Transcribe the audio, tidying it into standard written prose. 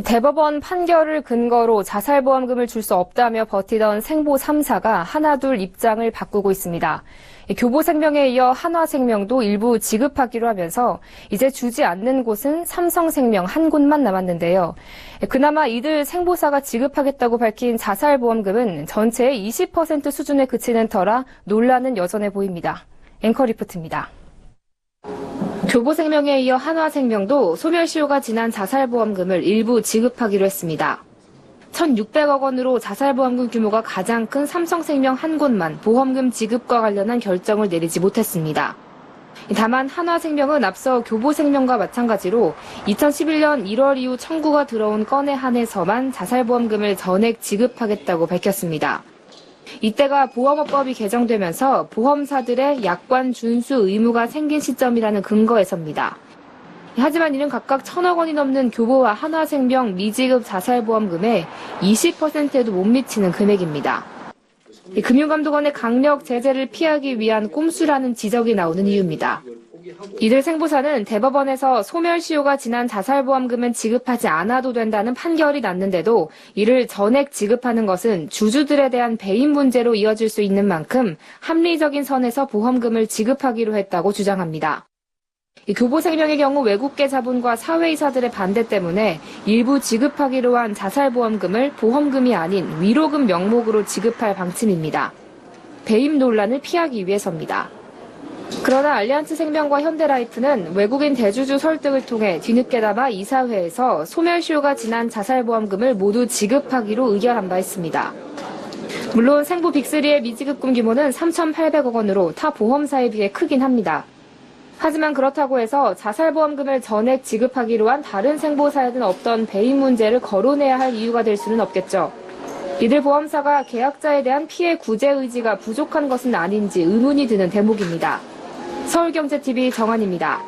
대법원 판결을 근거로 자살보험금을 줄 수 없다며 버티던 생보 3사가 하나둘 입장을 바꾸고 있습니다. 교보생명에 이어 한화생명도 일부 지급하기로 하면서 이제 주지 않는 곳은 삼성생명 한 곳만 남았는데요. 그나마 이들 생보사가 지급하겠다고 밝힌 자살보험금은 전체의 20% 수준에 그치는 터라 논란은 여전해 보입니다. 앵커 리포트입니다. 교보생명에 이어 한화생명도 소멸시효가 지난 자살보험금을 일부 지급하기로 했습니다. 1,600억 원으로 자살보험금 규모가 가장 큰 삼성생명 한 곳만 보험금 지급과 관련한 결정을 내리지 못했습니다. 다만 한화생명은 앞서 교보생명과 마찬가지로 2011년 1월 이후 청구가 들어온 건에 한해서만 자살보험금을 전액 지급하겠다고 밝혔습니다. 이때가 보험업법이 개정되면서 보험사들의 약관 준수 의무가 생긴 시점이라는 근거에서입니다. 하지만 이는 각각 1,000억 원이 넘는 교보와 한화생명 미지급 자살보험금의 20%에도 못 미치는 금액입니다. 금융감독원의 강력 제재를 피하기 위한 꼼수라는 지적이 나오는 이유입니다. 이들 생보사는 대법원에서 소멸시효가 지난 자살보험금은 지급하지 않아도 된다는 판결이 났는데도 이를 전액 지급하는 것은 주주들에 대한 배임 문제로 이어질 수 있는 만큼 합리적인 선에서 보험금을 지급하기로 했다고 주장합니다. 교보생명의 경우 외국계 자본과 사회이사들의 반대 때문에 일부 지급하기로 한 자살보험금을 보험금이 아닌 위로금 명목으로 지급할 방침입니다. 배임 논란을 피하기 위해서입니다. 그러나 알리안츠생명과 현대라이프는 외국인 대주주 설득을 통해 뒤늦게나마 이사회에서 소멸시효가 지난 자살보험금을 모두 지급하기로 의결한 바 있습니다. 물론 생보 빅3의 미지급금 규모는 3,800억 원으로 타 보험사에 비해 크긴 합니다. 하지만 그렇다고 해서 자살보험금을 전액 지급하기로 한 다른 생보사에는 없던 배임 문제를 거론해야 할 이유가 될 수는 없겠죠. 이들 보험사가 계약자에 대한 피해 구제 의지가 부족한 것은 아닌지 의문이 드는 대목입니다. 서울경제TV 정한입니다.